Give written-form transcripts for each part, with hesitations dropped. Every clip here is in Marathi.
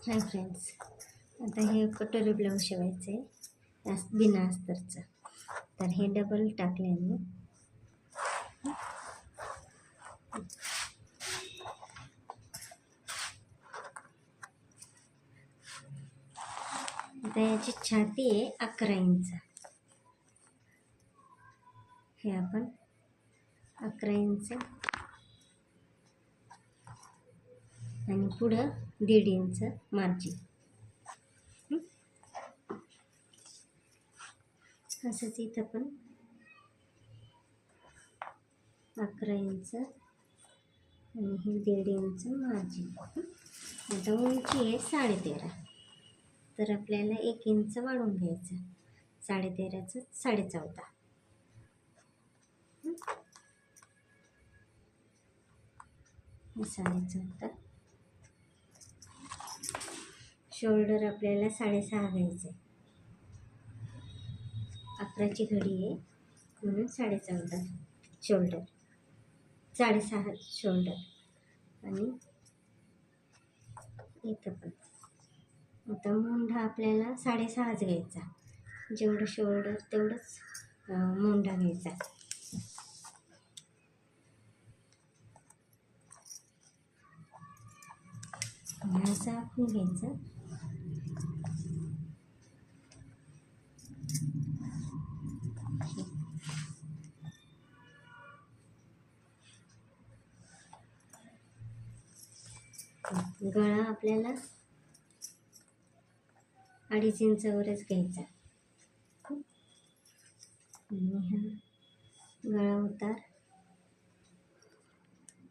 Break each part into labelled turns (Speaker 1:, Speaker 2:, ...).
Speaker 1: हाय फ्रेंड्स, आता हे कटोरी ब्लाऊज शिवायचे बिना अस्तरचं. तर हे डबल टाकले मी. आता याची छाती आहे 11 इंच. हे आपण 11 इंच आणि पुढं 1.5 इंच मार्जिन. असंच इथं पण 11 इंच आणि हे 1.5 इंच मार्जिन. आता उंची आहे 13.5. तर आपल्याला 1 इंच वाढवून घ्यायचं. 13.5चं 14.5. हे 14.5. शोल्डर आपल्याला 6.5 घ्यायचं. 11ची घडी आहे म्हणून 14.5 शोल्डर, 6.5 शोल्डर. आणि इथं पण आता मोंढा आपल्याला 6.5 घ्यायचा. जेवढं शोल्डर तेवढंच मोंढा घ्यायचा. असं आपण घ्यायचं. गळा आपल्याला 2.5 इंचावरच घ्यायचा. आणि हा गळा उतार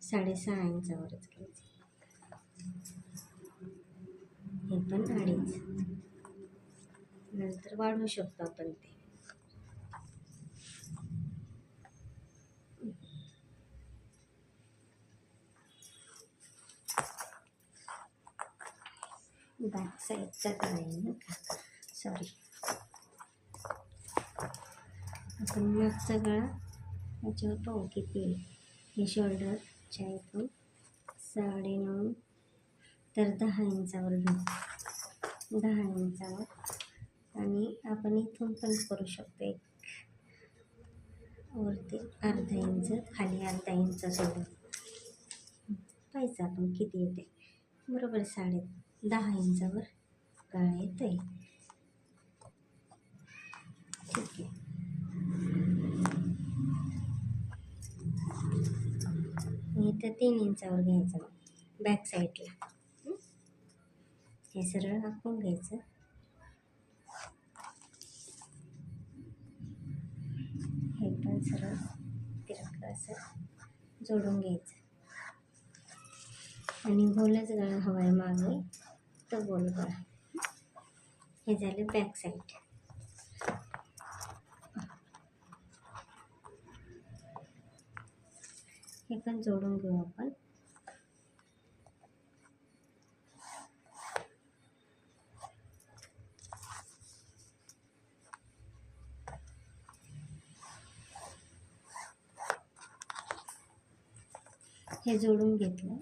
Speaker 1: 6.5 इंचावरच घ्यायचा. हे पण 2.5. नंतर वाढवू शकतो आपण ते. बॅक साईडचा गळा आहे ना का, सॉरी. आपण मागचा गळा याच्यावर पाहू किती आहे. हे शोल्डरच्या इथून 9.5 तर 10 इंचावर घेऊ. 10 इंचावर. आणि आपण इथून पण करू शकतो. एक वरती 1/2 इंच, खाली 1/2 इंच सोडून पाहायचं आपण किती येते. बरोबर 10 इंचावर गळा येत आहे. ठीक आहे. इथं 3 इंचावर घ्यायचं. मग बॅक साईडला हे सरळ आखून घ्यायचं. हे पण सरळ तिरकं असं जोडून घ्यायचं. आणि गोलच गळा हवा आहे मागे, तो गोल गळा. हे झालं बॅक साईड. हे पण जोडून घेऊ आपण. हे जोडून घेतलं.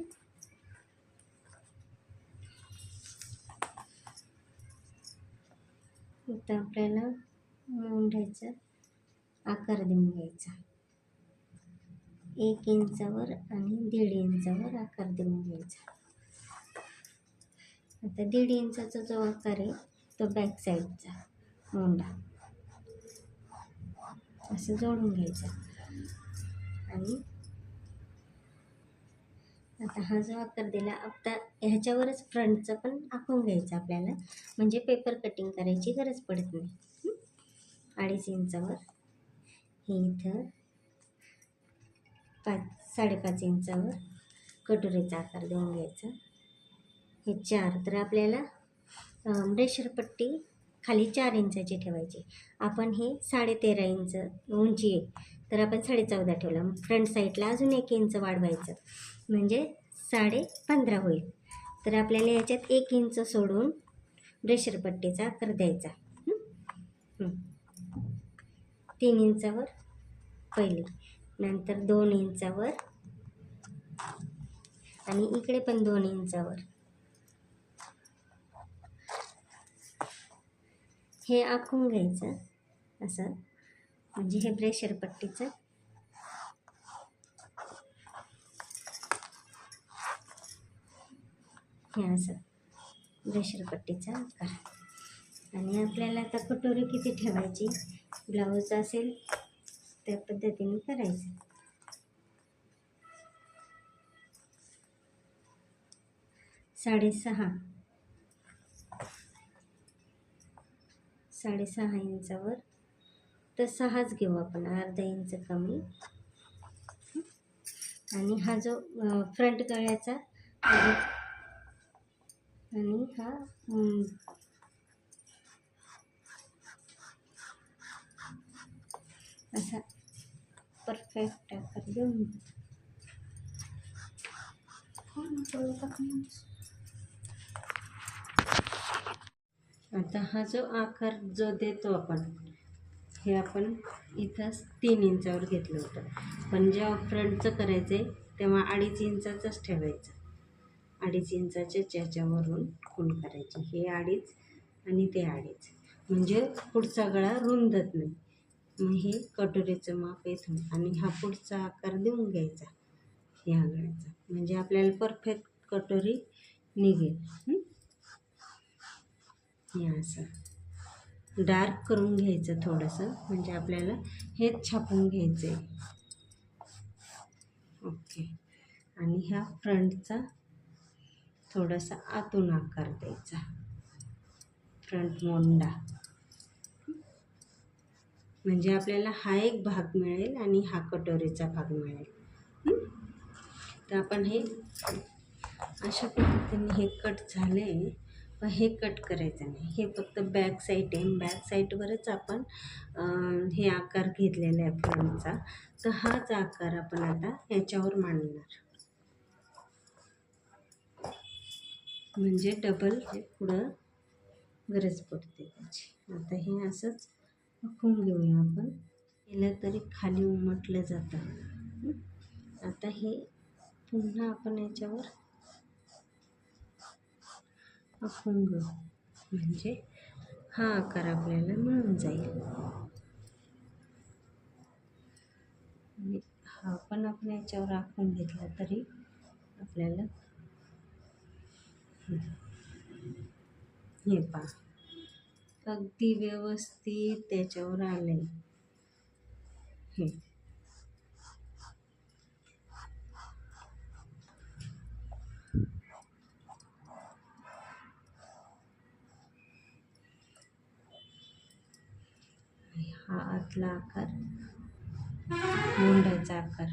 Speaker 1: आता आपल्याला मोंढ्याचा आकार देऊन घ्यायचा. 1 इंचावर आणि 1.5 इंचावर आकार देऊन घ्यायचा. आता 1.5 इंचाचा जो आकार आहे तो बॅक साईडचा मोंढा असं जोडून घ्यायचा. आणि आता हा जो आकार दिला, आता ह्याच्यावरच फ्रंटचं पण आखून घ्यायचं आपल्याला, म्हणजे पेपर कटिंग करायची गरज पडत नाही. 2.5 इंचावर हे इथं 5.5 इंचावर कटोरीचा आकार देऊन घ्यायचा. हे 4. तर आपल्याला ब्रेशर पट्टी खाली 4 इंचाची ठेवायची. आपण हे 13.5 इंच उंची आहे, तर आपण 14.5 ठेवला. फ्रंट साईडला अजून 1 इंच वाढवायचं, म्हणजे 15.5 होईल. तर आपल्याला याच्यात 1 इंच सोडून ब्रेशर पट्टीचा आकार द्यायचा. 3 इंचावर पहिली, नंतर 2 इंचावर आणि इकडे पण 2 इंचावर. हे आखून घ्यायचं असं, म्हणजे हे ब्रेशर पट्टीचं हे असं ब्रेशर पट्टीचा आकार. आणि आपल्याला आता कटोरी किती ठेवायची, ब्लाऊज असेल त्या पद्धतीने करायचं. साडेसहा इंचावर तर 6च घेऊ आपण, अर्धा इंच कमी. आणि हा जो फ्रंट गळ्याचा आणि हा असा परफेक्ट आकार देऊन आता हा जो आकार जो देतो आपण, हे आपण इथं 3 इंचावर घेतलं होतं, पण जेव्हा फ्रंटचं करायचं आहे तेव्हा 2.5 इंचाचंच ठेवायचं. 2.5 इंचाच्या ज्याच्यावरून खूण करायची, हे 2.5 आणि ते 2.5, म्हणजे पुढचा गळा रुंदत नाही. मग हे कटोरीचं माप इथून आणि हा पुढचा आकार देऊन घ्यायचा ह्या गळ्याचा, म्हणजे आपल्याला परफेक्ट कटोरी निघेल. हे असं डार्क करून घ्यायचं थोडंसं, म्हणजे आपल्याला हेच छापून घ्यायचं आहे. ओके. आणि ह्या फ्रंटचा थोडासा आतून आकार द्यायचा, फ्रंट मोंडा, म्हणजे आपल्याला हा एक भाग मिळेल आणि हा कटोरीचा भाग मिळेल. तर आपण हे अशा पद्धतीने हे कट झाले, पण हे कट करायचं नाही, हे फक्त बॅक साईड आहे. बॅक साईडवरच आपण हे आकार घेतलेले आहे फ्रंटचा, तर हाच आकार आपण आता याच्यावर मांडणार, म्हणजे डबल पुढं गरज पडते त्याची. आता हे असंच आखून घेऊया आपण, केलं तरी खाली उमटलं जातं. आता हे पुन्हा आपण याच्यावर आखून घेऊ, म्हणजे हा आकार आपल्याला मिळून जाईल. आणि हा पण आपण याच्यावर आखून घेतला तरी आपल्याला हे पहा अगदी व्यवस्थित त्याच्यावर आले. हे हा आतला आकार, मुंड्याचा आकार.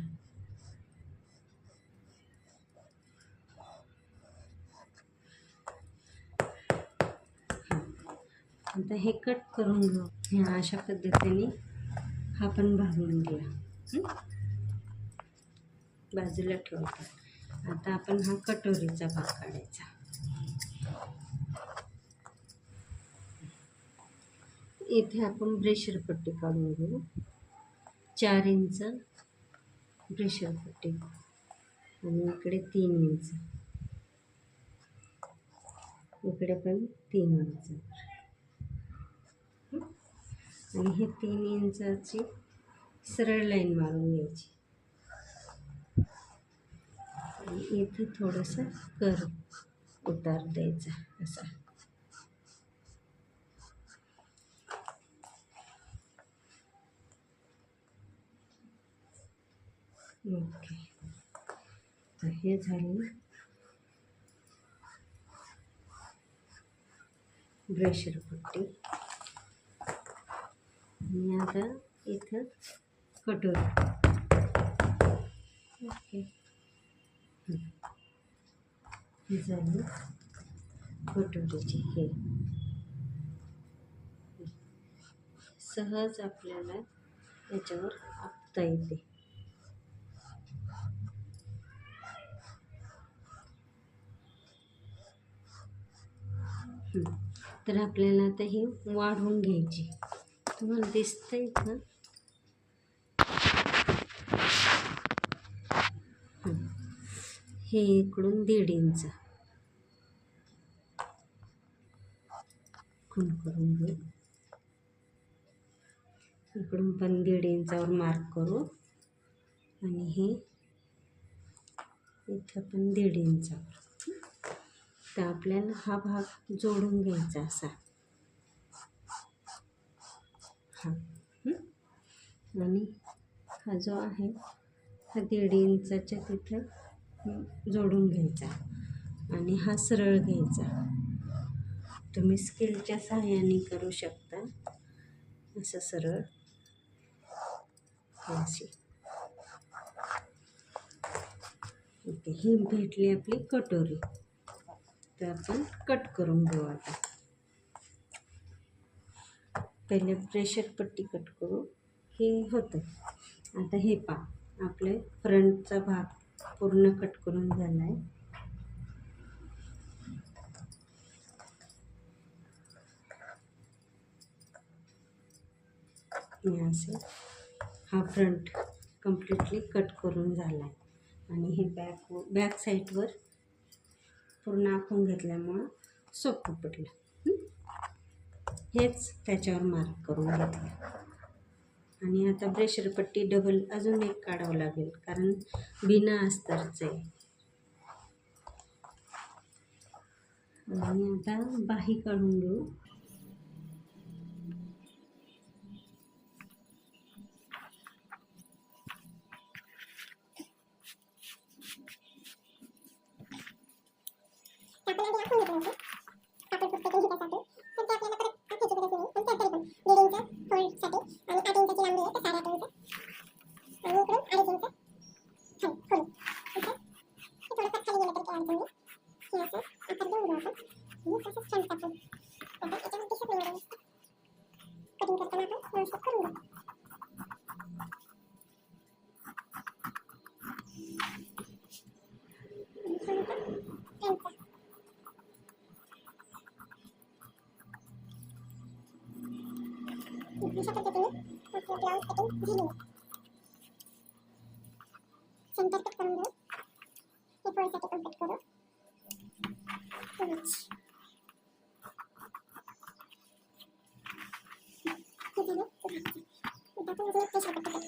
Speaker 1: आता हे कट करून घेऊ. ह्या अशा पद्धतीने हा पण भागून घ्या, बाजूला ठेवतो. आता आपण हा कटोरीचा भाग काढायचा. इथे आपण ब्रेशर पट्टी काढून घेऊ, 4 इंच ब्रेशर पट्टी आणि इकडे 3 इंच, इकडे पण 3 इंच, आणि हे 3 इंचाची सरळ लाईन मारून घ्यायची. आणि इथे थोडंसं कर्व उतार द्यायचा असा. ओके. तर हे झाले ब्रेशर पट्टी. आणि आता इथं कटोरी. ओके. हे झाली कटोरीची. हे सहज आपल्याला याच्यावर आखता येते. तर आपल्याला आता ही वाढवून घ्यायची. तुम्हाला दिसतंय का? हे इकडून 1.5 इंच खूण करून घेऊ.
Speaker 2: इकडून पण 1.5 इंचावर मार्क करू आणि हे इथं पण 1.5 इंचावर. तर आपल्याला हा भाग जोडून घ्यायचा असा हा. आणि हा जो आहे हा 1.5 इंचाच्या तिथं जोडून घ्यायचा आणि हा सरळ घ्यायचा. तुम्ही स्केलच्या सहाय्याने करू शकता असं सरळ अशी. ओके, ही भेटली आपली कटोरी. तर आपण कट करून घेऊ. आता पहिले प्रेशर पट्टी कट करू. हे होतं. आता हे आपले फ्रंटचा भाग पूर्ण कट करून झाला आहे. असे हा फ्रंट कम्प्लिटली कट करून झाला आहे. आणि हे बॅक साईडवर पूर्ण आखून घेतल्यामुळं सोपं पडलं. हेच त्याच्यावर मार्क करून घेतलं. आणि आता प्रेशर पट्टी डबल अजून एक काढावं लागेल, कारण बिना अस्तरचं आहे. आणि आता बाही काढून घेऊ. अशा पद्धतीने ब्लाउज कटिंग झाली. सेंटर कट करून घेऊ. हे पोळीसाठी पण कट करू. हे झालं. आता आपण प्रेशर पट्टी कट